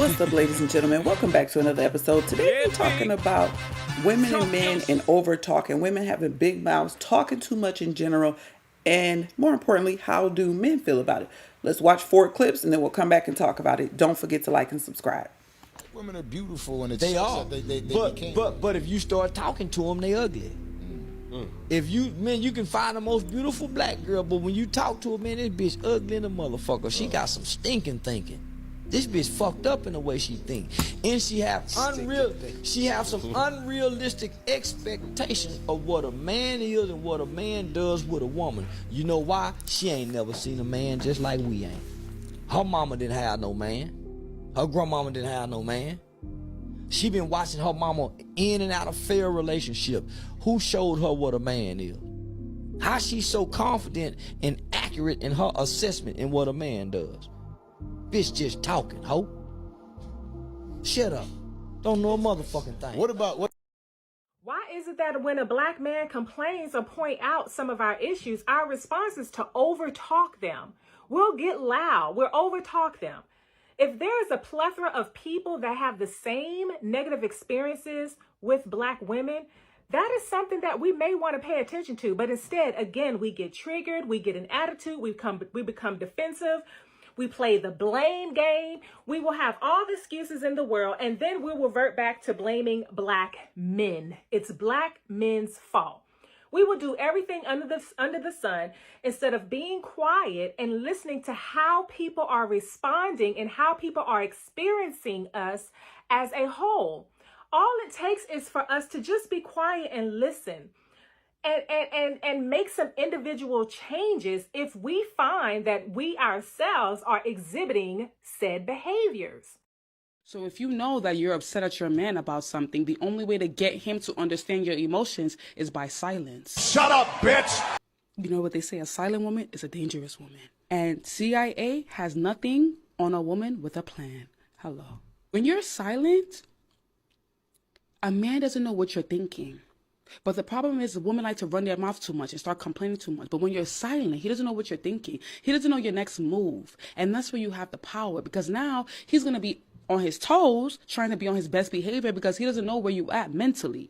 What's up, ladies and gentlemen? Welcome back to another episode. Today we're talking about women and men and over talking. Women having big mouths, talking too much in general, and more importantly, how do men feel about it? Let's watch 4 clips and then we'll come back and talk about it. Don't forget to like and subscribe. Women are beautiful, and They are. But if you start talking to them, they ugly. If you can find the most beautiful black girl, but when you talk to her, man, this bitch ugly in a motherfucker. She got some stinking thinking. This bitch fucked up in the way she think, and she have some unrealistic expectations of what a man is and what a man does with a woman. You know why? She ain't never seen a man just like we ain't. Her mama didn't have no man. Her grandmama didn't have no man. She been watching her mama in and out of fair relationship. Who showed her what a man is? How she so confident and accurate in her assessment in what a man does? Bitch just talking, ho. Shut up. Don't know a motherfucking thing. Why is it that when a black man complains or point out some of our issues, our response is to overtalk them? We'll get loud. We'll overtalk them. If there's a plethora of people that have the same negative experiences with black women, that is something that we may want to pay attention to. But instead, again, we get triggered, we get an attitude, we become defensive, we play the blame game. We will have all the excuses in the world, and then we'll revert back to blaming black men. It's black men's fault. We will do everything under the sun instead of being quiet and listening to how people are responding and how people are experiencing us as a whole. All it takes is for us to just be quiet and listen and make some individual changes if we find that we ourselves are exhibiting said behaviors. So if you know that you're upset at your man about something, the only way to get him to understand your emotions is by silence. Shut up, bitch! You know what they say, a silent woman is a dangerous woman. And CIA has nothing on a woman with a plan. Hello. When you're silent, a man doesn't know what you're thinking. But the problem is, women like to run their mouth too much and start complaining too much. But when you're silent, he doesn't know what you're thinking. He doesn't know your next move. And that's where you have the power, because now he's going to be on his toes, trying to be on his best behavior because he doesn't know where you at mentally.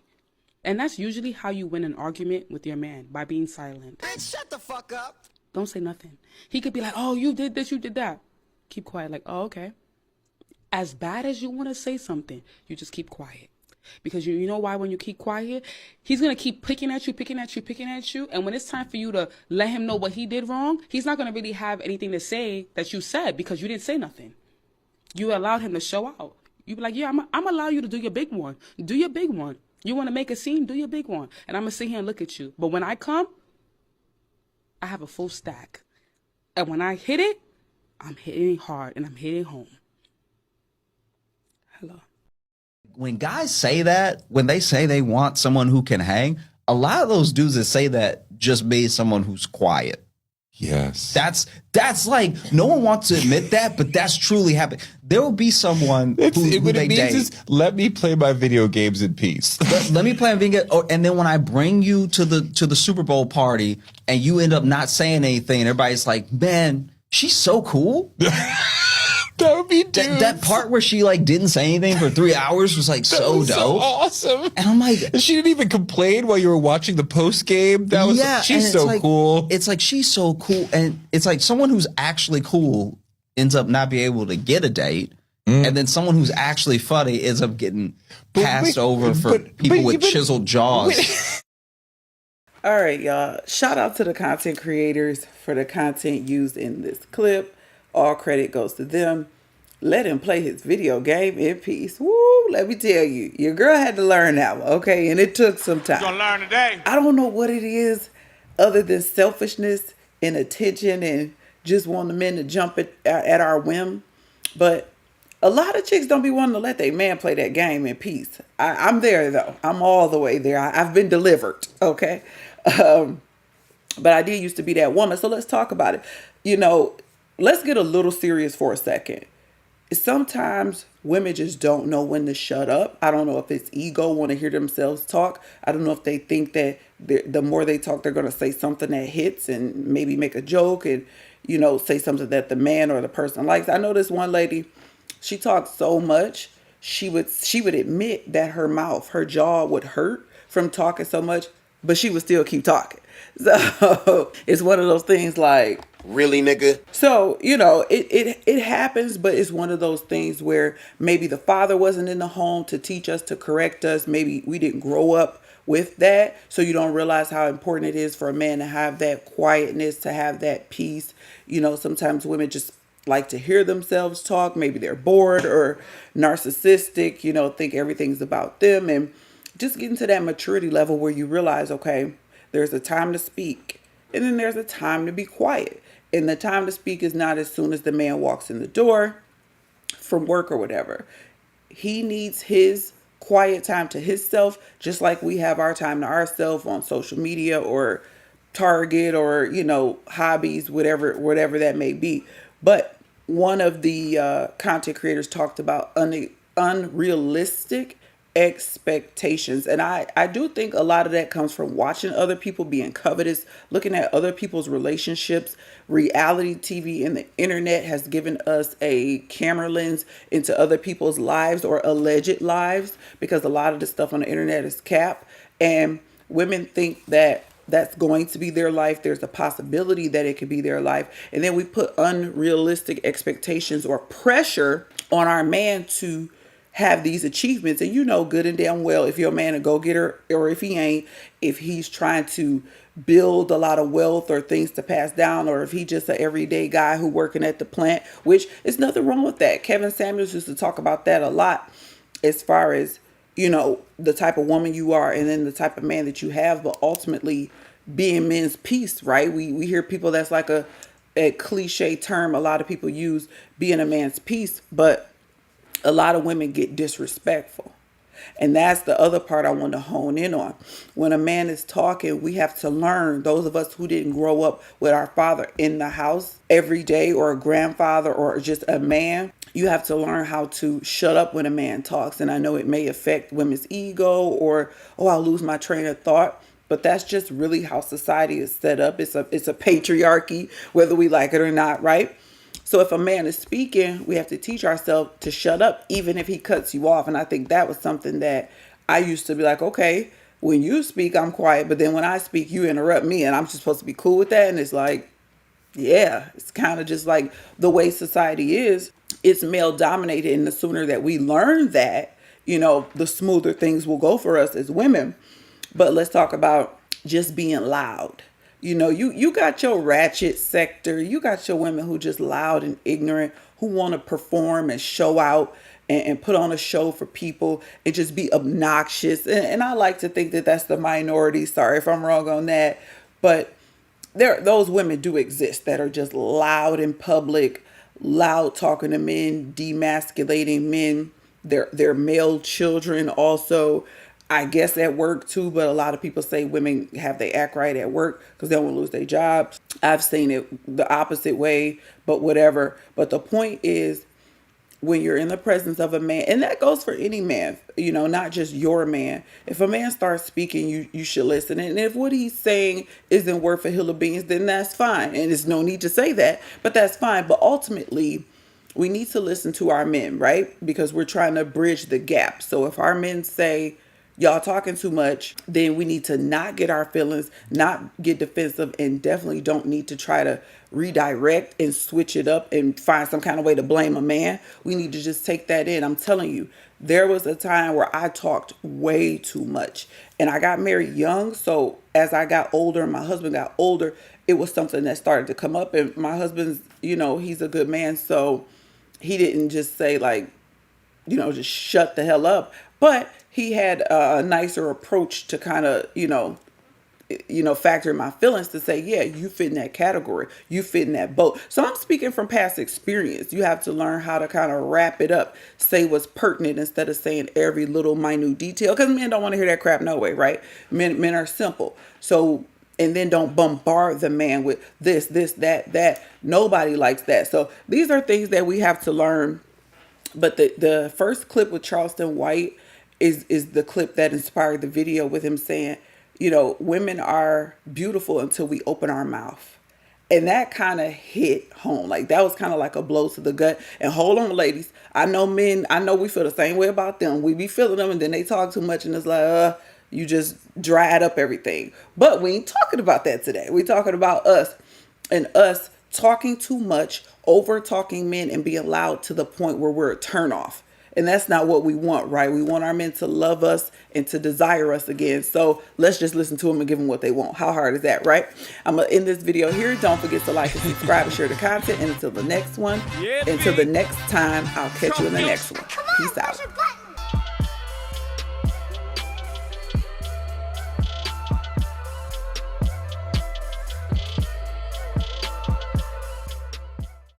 And that's usually how you win an argument with your man, by being silent. Bitch, shut the fuck up. Don't say nothing. He could be like, oh, you did this, you did that. Keep quiet, like, oh, okay. As bad as you want to say something, you just keep quiet. Because you know why? When you keep quiet, he's going to keep picking at you. And when it's time for you to let him know what he did wrong, he's not going to really have anything to say that you said because you didn't say nothing. You allowed him to show out. You be like, yeah, I'm allow you to do your big one. Do your big one. You want to make a scene? Do your big one. And I'm going to sit here and look at you. But when I come, I have a full stack. And when I hit it, I'm hitting hard and I'm hitting home. Hello. When guys say that, when they say they want someone who can hang, a lot of those dudes that say that just mean someone who's quiet. Yes. That's like, no one wants to admit that, but that's truly happening. There will be someone who what they it means date. is, let me play my video games in peace. Let me play a video, and then when I bring you to the Super Bowl party and you end up not saying anything, and everybody's like, man, she's so cool. That would be dudes. That part where she like didn't say anything for 3 hours was like so dope. So awesome. And I'm like, and she didn't even complain while you were watching the post game. That was she's so like, cool. It's like she's so cool, and it's like someone who's actually cool ends up not being able to get a date, and then someone who's actually funny ends up getting passed over for people with chiseled jaws. All right, y'all. Shout out to the content creators for the content used in this clip. All credit goes to them. Let him play his video game in peace. Woo, let me tell you, your girl had to learn that one, okay? And it took some time. You're gonna learn today. I don't know what it is other than selfishness and attention and just wanting the men to jump at our whim. But a lot of chicks don't be wanting to let their man play that game in peace. I'm there, though. I'm all the way there. I've been delivered, okay? But I did used to be that woman, so let's talk about it. You know, let's get a little serious for a second. Sometimes women just don't know when to shut up. I don't know if it's ego, want to hear themselves talk. I don't know if they think that the more they talk, they're going to say something that hits and maybe make a joke and, you know, say something that the man or the person likes. I know this one lady, She talked so much. She would admit that her jaw would hurt from talking so much, but she would still keep talking. So it's one of those things like, Really, nigga? so, it happens, but it's one of those things where maybe the father wasn't in the home to teach us, to correct us. Maybe we didn't grow up with that. So you don't realize how important it is for a man to have that quietness, to have that peace. Sometimes women just like to hear themselves talk. Maybe they're bored or narcissistic, think everything's about them. And just getting to that maturity level where you realize, okay, there's a time to speak and then there's a time to be quiet. And the time to speak is not as soon as the man walks in the door from work or whatever. He needs his quiet time to himself, just like we have our time to ourselves on social media or Target or, hobbies, whatever that may be. But one of the content creators talked about unrealistic expectations. And I do think a lot of that comes from watching other people, being covetous, looking at other people's relationships. Reality TV and the internet has given us a camera lens into other people's lives or alleged lives, because a lot of the stuff on the internet is cap. And women think that that's going to be their life. There's a possibility that it could be their life. And then we put unrealistic expectations or pressure on our man to have these achievements. And good and damn well if your man a go-getter or if he ain't, if he's trying to build a lot of wealth or things to pass down, or if he just an everyday guy who working at the plant, which is nothing wrong with that. Kevin Samuels used to talk about that a lot, as far as, the type of woman you are and then the type of man that you have, but ultimately being men's peace, right? We hear people, that's like a cliche term a lot of people use, being a man's peace, but a lot of women get disrespectful. And that's the other part I want to hone in on. When a man is talking, we have to learn, those of us who didn't grow up with our father in the house every day, or a grandfather, or just a man, you have to learn how to shut up when a man talks. And I know it may affect women's ego, or, I'll lose my train of thought. But that's just really how society is set up. It's a patriarchy, whether we like it or not, right? So if a man is speaking, we have to teach ourselves to shut up, even if he cuts you off. And I think that was something that I used to be like, okay, when you speak, I'm quiet. But then when I speak, you interrupt me, and I'm just supposed to be cool with that. And it's like, yeah, it's kind of just like the way society is. It's male dominated. And the sooner that we learn that, the smoother things will go for us as women. But let's talk about just being loud. You got your ratchet sector. You got your women who just loud and ignorant, who want to perform and show out and put on a show for people and just be obnoxious. And I like to think that that's the minority. Sorry if I'm wrong on that. But those women do exist that are just loud in public, loud talking to men, demasculating men, their male children also. I guess at work too, but a lot of people say women have they act right at work because they don't want to lose their jobs. I've seen it the opposite way, but whatever. But the point is, when you're in the presence of a man, and that goes for any man, not just your man. If a man starts speaking, you should listen. And if what he's saying isn't worth a hill of beans, then that's fine. And there's no need to say that, but that's fine. But ultimately, we need to listen to our men, right? Because we're trying to bridge the gap. So if our men say, y'all talking too much, then we need to not get our feelings, not get defensive, and definitely don't need to try to redirect and switch it up and find some kind of way to blame a man. We need to just take that in. I'm telling you, there was a time where I talked way too much, and I got married young. So as I got older and my husband got older, it was something that started to come up. And my husband's, he's a good man. So he didn't just say like, just shut the hell up. But he had a nicer approach to kind of, factor in my feelings to say, yeah, you fit in that category. You fit in that boat. So I'm speaking from past experience. You have to learn how to kind of wrap it up, say what's pertinent instead of saying every little minute detail, because men don't want to hear that crap no way, right? Men are simple. So, and then don't bombard the man with this, that. Nobody likes that. So these are things that we have to learn. But the first clip with Charleston White is the clip that inspired the video, with him saying, women are beautiful until we open our mouth. And that kind of hit home. Like, that was kind of like a blow to the gut. And hold on, ladies. I know men, I know we feel the same way about them. We be feeling them and then they talk too much and it's like, you just dried up everything. But we ain't talking about that today. We talking about us and us talking too much, over talking men and being loud to the point where we're a turn off. And that's not what we want, right? We want our men to love us and to desire us again. So let's just listen to them and give them what they want. How hard is that, right? I'm going to end this video here. Don't forget to like and subscribe and share the content. And until the next one, until the next time, I'll catch you in the next one. Peace out.